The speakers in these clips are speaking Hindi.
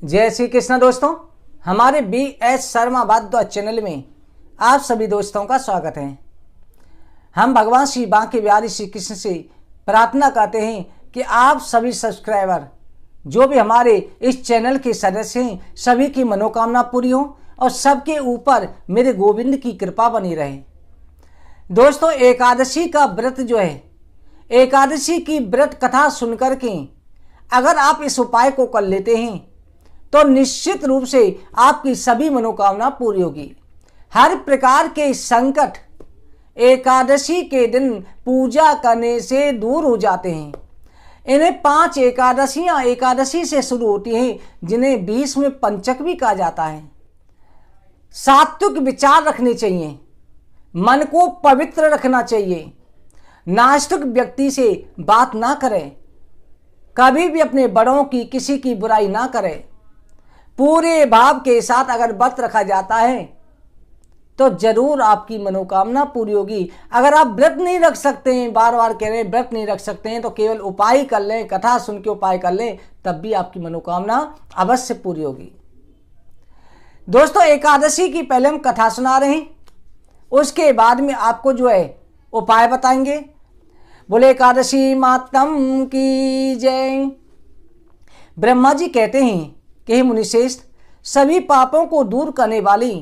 जय श्री कृष्ण दोस्तों, हमारे BS शर्मा भारद्वाज चैनल में आप सभी दोस्तों का स्वागत है। हम भगवान श्री बांके बिहारी श्री कृष्ण से प्रार्थना करते हैं कि आप सभी सब्सक्राइबर जो भी हमारे इस चैनल के सदस्य हैं, सभी की मनोकामना पूरी हो और सबके ऊपर मेरे गोविंद की कृपा बनी रहे। दोस्तों, एकादशी का व्रत जो है, एकादशी की व्रत कथा सुनकर के अगर आप इस उपाय को कर लेते हैं तो निश्चित रूप से आपकी सभी मनोकामना पूरी होगी। हर प्रकार के संकट एकादशी के दिन पूजा करने से दूर हो जाते हैं। इन्हें 5 एकादशियां एकादशी से शुरू होती हैं, जिन्हें भीष्म पंचक भी कहा जाता है। सात्विक विचार रखने चाहिए, मन को पवित्र रखना चाहिए, नास्तिक व्यक्ति से बात ना करें, कभी भी अपने बड़ों की किसी की बुराई ना करें। पूरे भाव के साथ अगर व्रत रखा जाता है तो जरूर आपकी मनोकामना पूरी होगी। अगर आप व्रत नहीं रख सकते हैं, बार बार कह रहे हैं व्रत नहीं रख सकते हैं, तो केवल उपाय कर लें, कथा सुन के उपाय कर लें, तब भी आपकी मनोकामना अवश्य पूरी होगी। दोस्तों, एकादशी की पहले हम कथा सुना रहे हैं, उसके बाद में आपको जो है उपाय बताएंगे। बोले एकादशी मातम की जय। ब्रह्मा जी कहते हैं कि हे मुनिश्रेष्ठ, सभी पापों को दूर करने वाली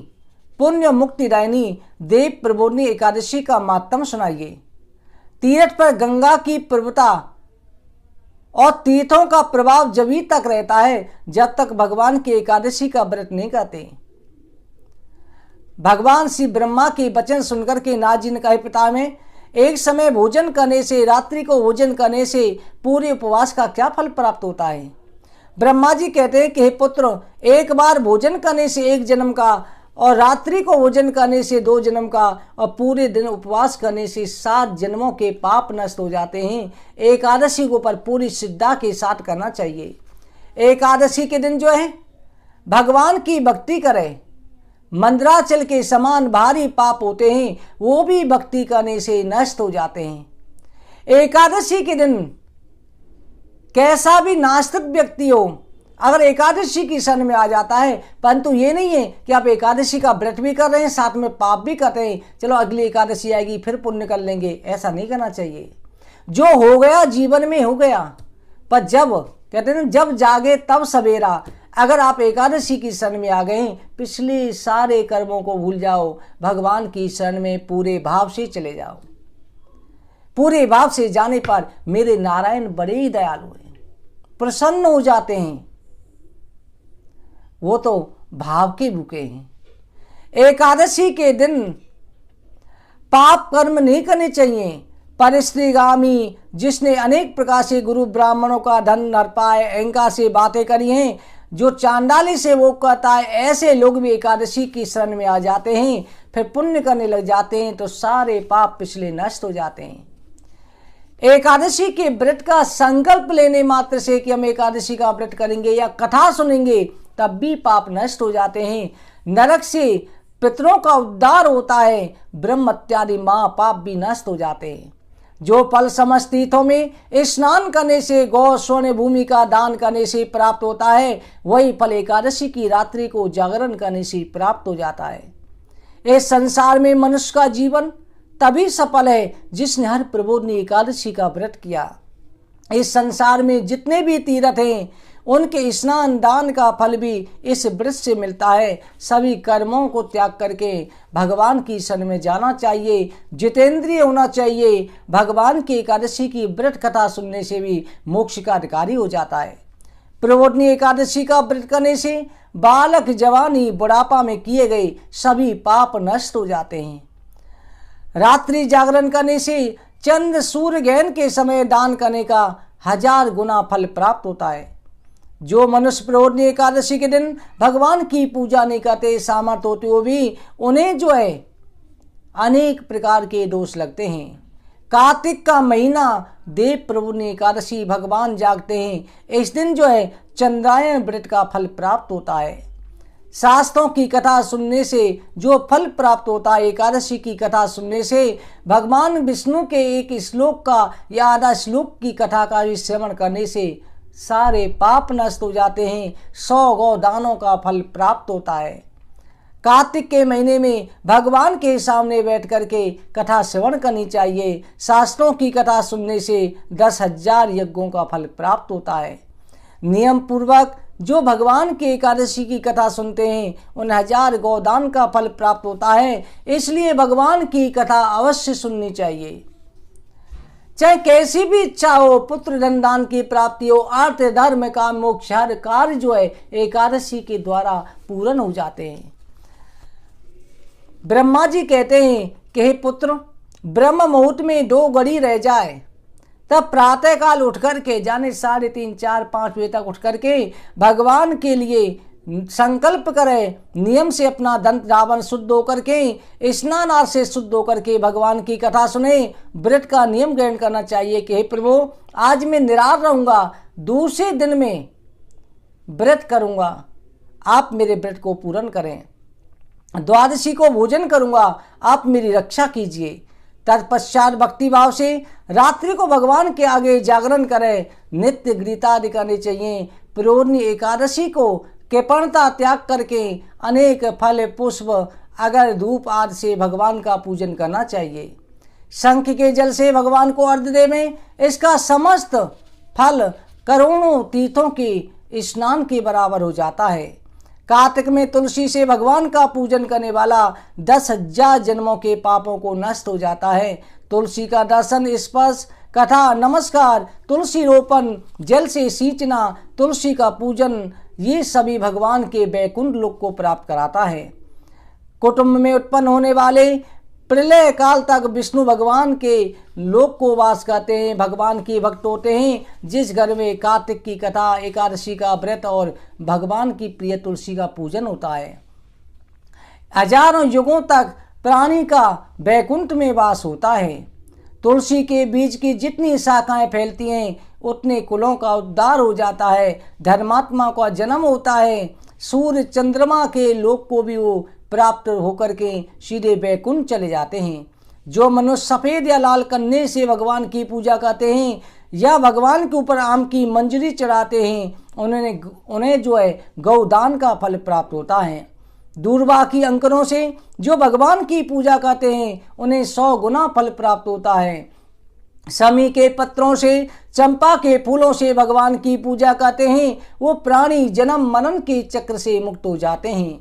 पुण्य मुक्तिदायिनी देव प्रबोधिनी एकादशी का मातम सुनाइए। तीर्थ पर गंगा की प्रभुता और तीर्थों का प्रभाव जभी तक रहता है जब तक भगवान की एकादशी का व्रत नहीं करते। भगवान श्री ब्रह्मा के वचन सुनकर के नारद जी ने कहा, पिता में एक समय भोजन करने से, रात्रि को भोजन करने से पूरे उपवास का क्या फल प्राप्त होता है। ब्रह्मा जी कहते हैं कि हे पुत्र, एक बार भोजन करने से 1 जन्म का, और रात्रि को भोजन करने से 2 जन्म का, और पूरे दिन उपवास करने से 7 जन्मों के पाप नष्ट हो जाते हैं। एकादशी को पर पूरी श्रद्धा के साथ करना चाहिए। एकादशी के दिन जो है भगवान की भक्ति करें। मंदराचल के समान भारी पाप होते हैं, वो भी भक्ति करने से नष्ट हो जाते हैं। एकादशी के दिन कैसा भी नास्तिक व्यक्ति हो, अगर एकादशी की शरण में आ जाता है, परंतु ये नहीं है कि आप एकादशी का व्रत भी कर रहे हैं, साथ में पाप भी कर रहे हैं, चलो अगली एकादशी आएगी फिर पुण्य कर लेंगे, ऐसा नहीं करना चाहिए। जो हो गया जीवन में हो गया, पर जब कहते हैं जब जागे तब सवेरा। अगर आप एकादशी की शरण में आ गए, पिछले सारे कर्मों को भूल जाओ, भगवान की शरण में पूरे भाव से चले जाओ। पूरे भाव से जाने पर मेरे नारायण बड़े ही दयालु हैं, प्रसन्न हो जाते हैं, वो तो भाव के भूखे हैं। एकादशी के दिन पाप कर्म नहीं करने चाहिए। परिश्रीगामी, जिसने अनेक प्रकार से गुरु ब्राह्मणों का धन नरपाए, अहंकार से बातें करी हैं, जो चांडाली से वो कहता है, ऐसे लोग भी एकादशी की शरण में आ जाते हैं, फिर पुण्य करने लग जाते हैं, तो सारे पाप पिछले नष्ट हो जाते हैं। एकादशी के व्रत का संकल्प लेने मात्र से कि हम एकादशी का व्रत करेंगे या कथा सुनेंगे, तब भी पाप नष्ट हो जाते हैं। नरक से पितरों का उद्धार होता है, ब्रह्म इत्यादि महापाप भी नष्ट हो जाते हैं। जो फल समस्त तीर्थों में स्नान करने से, गौ स्वर्ण भूमि का दान करने से प्राप्त होता है, वही फल एकादशी की रात्रि को जागरण करने से प्राप्त हो जाता है। इस संसार में मनुष्य का जीवन तभी सफल है जिसने हर प्रबोधिनी एकादशी का व्रत किया। इस संसार में जितने भी तीर्थ हैं, उनके स्नान दान का फल भी इस व्रत से मिलता है। सभी कर्मों को त्याग करके भगवान की शरण में जाना चाहिए, जितेंद्रिय होना चाहिए। भगवान की एकादशी की व्रत कथा सुनने से भी मोक्ष का अधिकारी हो जाता है। प्रबोधिनी एकादशी का व्रत करने से बालक, जवानी, बुढ़ापा में किए गए सभी पाप नष्ट हो जाते हैं। रात्रि जागरण करने से चंद्र सूर्य ग्रहण के समय दान करने का 1000 गुना फल प्राप्त होता है। जो मनुष्य प्रबोधिनी एकादशी के दिन भगवान की पूजा नहीं करते, सामर्थ्य होते हुए भी उन्हें जो है अनेक प्रकार के दोष लगते हैं। कार्तिक का महीना देव प्रबोधिनी एकादशी भगवान जागते हैं। इस दिन जो है चंद्रायण व्रत का फल प्राप्त होता है। शास्त्रों की कथा सुनने से जो फल प्राप्त होता है, एकादशी की कथा सुनने से भगवान विष्णु के एक श्लोक का या आधा श्लोक की कथा का भी श्रवण करने से सारे पाप नष्ट हो जाते हैं। 100 गौदानों का फल प्राप्त होता है। कार्तिक के महीने में भगवान के सामने बैठ करके कथा श्रवण करनी चाहिए। शास्त्रों की कथा सुनने से 10,000 यज्ञों का फल प्राप्त होता है। नियम पूर्वक जो भगवान के एकादशी की कथा सुनते हैं उन 1000 गौदान का फल प्राप्त होता है। इसलिए भगवान की कथा अवश्य सुननी चाहिए। चाहे कैसी भी इच्छा हो, पुत्र धन दान की प्राप्ति हो, अर्थ धर्म काम मोक्ष, हर कार्य जो है एकादशी के द्वारा पूर्ण हो जाते हैं। ब्रह्मा जी कहते हैं कि हे पुत्र, ब्रह्म मुहूर्त में 2 घड़ी रह जाए तब प्रातः काल उठ करके, जाने 3:30, 4, 5 बजे तक उठ करके भगवान के लिए संकल्प करे। नियम से अपना दंत रावण शुद्ध होकर के, स्नान आदि से शुद्ध होकर के भगवान की कथा सुने। व्रत का नियम ग्रहण करना चाहिए कि हे प्रभु, आज मैं निराहार रहूंगा, दूसरे दिन में व्रत करूंगा, आप मेरे व्रत को पूर्ण करें। द्वादशी को भोजन करूंगा, आप मेरी रक्षा कीजिए। तत्पश्चात भक्ति भाव से रात्रि को भगवान के आगे जागरण करें। नित्य गीता आदि करनी चाहिए। पूर्णी एकादशी को कृपणता त्याग करके अनेक फल पुष्प अगर धूप आदि से भगवान का पूजन करना चाहिए। शंख के जल से भगवान को अर्घ्य देवें। इसका समस्त फल करोड़ों तीर्थों के स्नान के बराबर हो जाता है। कार्तिक में तुलसी से भगवान का पूजन करने वाला 10,000 जन्मों के पापों को नष्ट हो जाता है। तुलसी का दर्शन, स्पर्श, कथा, नमस्कार, तुलसी रोपण, जल से सींचना, तुलसी का पूजन, ये सभी भगवान के वैकुंठ लोक को प्राप्त कराता है। कुटुंब में उत्पन्न होने वाले प्रलय काल तक विष्णु भगवान के लोक को वास करते हैं, भगवान के भक्त होते हैं। जिस घर में कार्तिक की कथा, एकादशी का व्रत और भगवान की प्रिय तुलसी का पूजन होता है, हजारों युगों तक प्राणी का वैकुंठ में वास होता है। तुलसी के बीज की जितनी शाखाएं फैलती हैं उतने कुलों का उद्धार हो जाता है, धर्मात्मा का जन्म होता है। सूर्य चंद्रमा के लोक को भी वो प्राप्त होकर के सीधे वैकुंठ चले जाते हैं। जो मनुष्य सफ़ेद या लाल कन्ने से भगवान की पूजा करते हैं या भगवान के ऊपर आम की मंजरी चढ़ाते हैं, उन्हें जो है गौदान का फल प्राप्त होता है। दूर्वा की अंकरों से जो भगवान की पूजा करते हैं उन्हें 100 गुना फल प्राप्त होता है। शमी के पत्रों से, चंपा के फूलों से भगवान की पूजा करते हैं, वो प्राणी जन्म मरण के चक्र से मुक्त हो जाते हैं।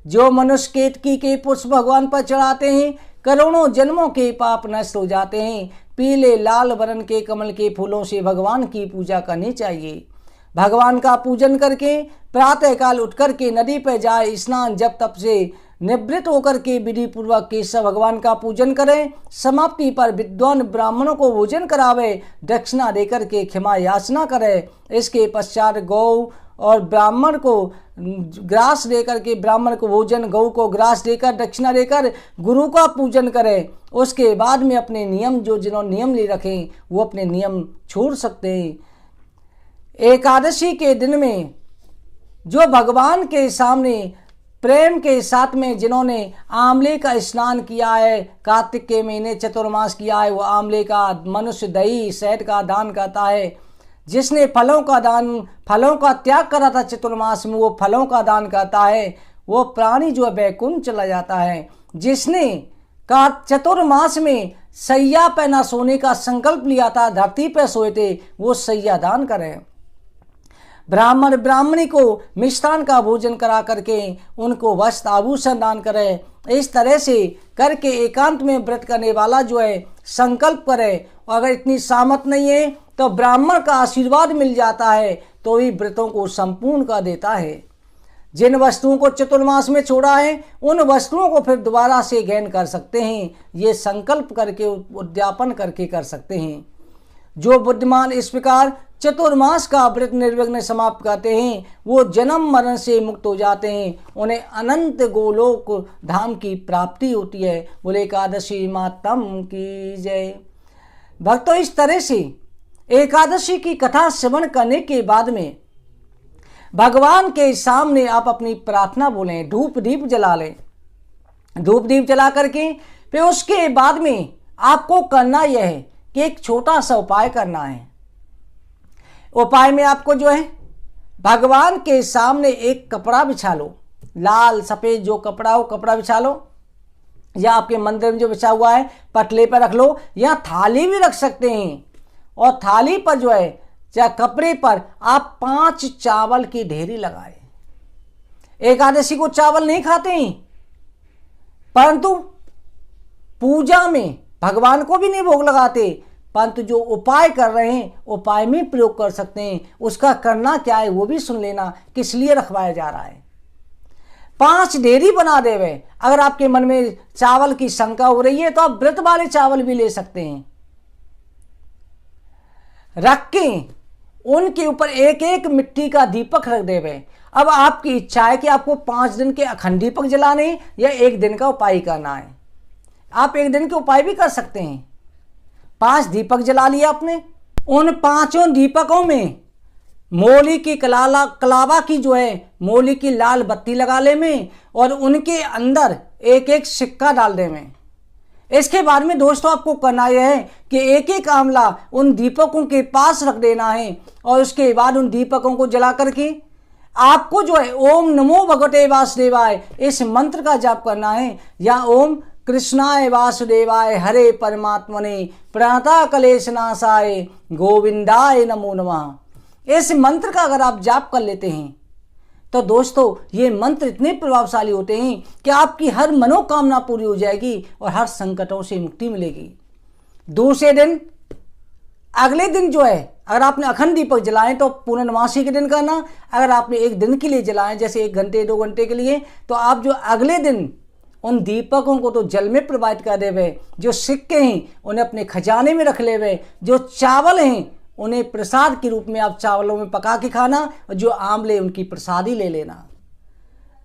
जो मनुष्य केतकी के पुष्प भगवान पर चढ़ाते हैं, करोड़ों जन्मों के पाप नष्ट हो जाते हैं। पीले लाल वर्ण के कमल के फूलों से भगवान की पूजा करनी चाहिए। भगवान का पूजन करके प्रातःकाल उठ करके नदी पर जाए, स्नान जप तप से निवृत्त होकर के विधि पूर्वक केशव भगवान का पूजन करें। समाप्ति पर विद्वान ब्राह्मणों को भोजन करावे, दक्षिणा देकर के क्षमा याचना करे। इसके पश्चात गौ और ब्राह्मण को ग्रास देकर के, ब्राह्मण को भोजन, गौ को ग्रास देकर, दक्षिणा देकर गुरु का पूजन करें। उसके बाद में अपने नियम, जो जिन्होंने नियम ले रखे वो अपने नियम छोड़ सकते हैं। एकादशी के दिन में जो भगवान के सामने प्रेम के साथ में जिन्होंने आंवले का स्नान किया है, कार्तिक के महीने चतुर्मास किया है, वो आंवले का, मनुष्य दही शहद का दान करता है। जिसने फलों का त्याग करा था चतुर्मास में, वो फलों का दान करता है, वो प्राणी जो वैकुंठ चला जाता है। जिसने चतुर्मास में सैया पे न सोने का संकल्प लिया था, धरती पे सोए थे, वो सैया दान करें। ब्राह्मण ब्राह्मणी को मिष्ठान का भोजन करा करके उनको वस्त्र आभूषण दान करें। इस तरह से करके एकांत में व्रत करने वाला जो है संकल्प करे। और अगर इतनी सामर्थ नहीं है तो ब्राह्मण का आशीर्वाद मिल जाता है तो ही व्रतों को संपूर्ण कर देता है। जिन वस्तुओं को चतुर्मास में छोड़ा है उन वस्तुओं को फिर दोबारा से ग्रहण कर सकते हैं। ये संकल्प करके, उद्यापन करके कर सकते हैं। जो बुद्धिमान इस प्रकार चतुर्मास का व्रत निर्विघ्न समाप्त करते हैं वो जन्म मरण से मुक्त हो जाते हैं। उन्हें अनंत गोलोक धाम की प्राप्ति होती है। बोले एकादशी मातम की जय। भक्तों, इस तरह से एकादशी की कथा श्रवण करने के बाद में भगवान के सामने आप अपनी प्रार्थना बोलें, धूप दीप जला लें। धूप दीप जला करके फिर उसके बाद में आपको करना यह है कि एक छोटा सा उपाय करना है। उपाय में आपको जो है भगवान के सामने एक कपड़ा बिछा लो, लाल सफ़ेद जो कपड़ा हो कपड़ा बिछा लो, या आपके मंदिर में जो बिछा हुआ है पटले पर रख लो, या थाली भी रख सकते हैं। और थाली पर जो है या कपड़े पर आप 5 चावल की ढेरी लगाए। एकादशी को चावल नहीं खाते हैं, परंतु पूजा में भगवान को भी नहीं भोग लगाते, परंतु जो उपाय कर रहे हैं उपाय में प्रयोग कर सकते हैं। उसका करना क्या है वो भी सुन लेना, किस लिए रखवाया जा रहा है। 5 ढेरी बना देवे। अगर आपके मन में चावल की शंका हो रही है तो आप व्रत वाले चावल भी ले सकते हैं। रख के उनके ऊपर एक एक मिट्टी का दीपक रख देवे। अब आपकी इच्छा है कि आपको 5 दिन के अखंड दीपक जलाने या 1 दिन का उपाय करना है। आप 1 दिन के उपाय भी कर सकते हैं। 5 दीपक जला लिया आपने, उन 5 दीपकों में मोली की कलावा की जो है मोली की लाल बत्ती लगा ले में, और उनके अंदर एक एक सिक्का डाल दे में। इसके बाद में दोस्तों आपको करना यह है कि एक एक आंवला उन दीपकों के पास रख देना है, और उसके बाद उन दीपकों को जला करके आपको जो है ओम नमो भगवते वासुदेवाय इस मंत्र का जाप करना है, या ओम कृष्णाय वासुदेवाय हरे परमात्मने प्रणता कलेश नाशाय गोविंदाय नमो नमः। इस मंत्र का अगर आप जाप कर लेते हैं तो दोस्तों ये मंत्र इतने प्रभावशाली होते हैं कि आपकी हर मनोकामना पूरी हो जाएगी और हर संकटों से मुक्ति मिलेगी। दूसरे दिन अगले दिन जो है अगर आपने अखंड दीपक जलाए तो पूर्णमासी के दिन करना। अगर आपने 1 दिन के लिए जलाए जैसे 1 घंटे 2 घंटे के लिए, तो आप जो अगले दिन उन दीपकों को तो जल में प्रवाहित कर देवे, जो सिक्के हैं उन्हें अपने खजाने में रख लेवे, जो चावल हैं उन्हें प्रसाद के रूप में आप चावलों में पका के खाना, और जो आंवले उनकी प्रसादी ले लेना।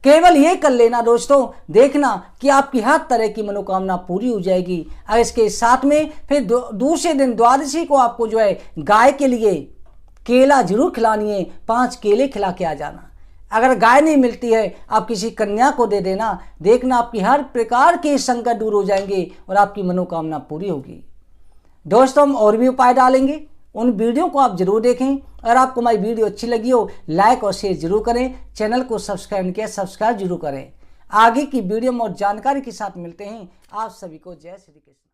केवल ये कर लेना दोस्तों, देखना कि आपकी हर तरह की मनोकामना पूरी हो जाएगी। और इसके साथ में फिर दूसरे दिन द्वादशी को आपको जो है गाय के लिए केला जरूर खिलानी है। 5 केले खिला के आ जाना। अगर गाय नहीं मिलती है आप किसी कन्या को दे देना, देखना आपकी हर प्रकार के संकट दूर हो जाएंगे और आपकी मनोकामना पूरी होगी। दोस्तों हम और भी उपाय डालेंगे, उन वीडियो को आप जरूर देखें। अगर आपको हमारी वीडियो अच्छी लगी हो लाइक और शेयर जरूर करें। चैनल को सब्सक्राइब नहीं किया सब्सक्राइब जरूर करें। आगे की वीडियो में और जानकारी के साथ मिलते हैं। आप सभी को जय श्री कृष्ण।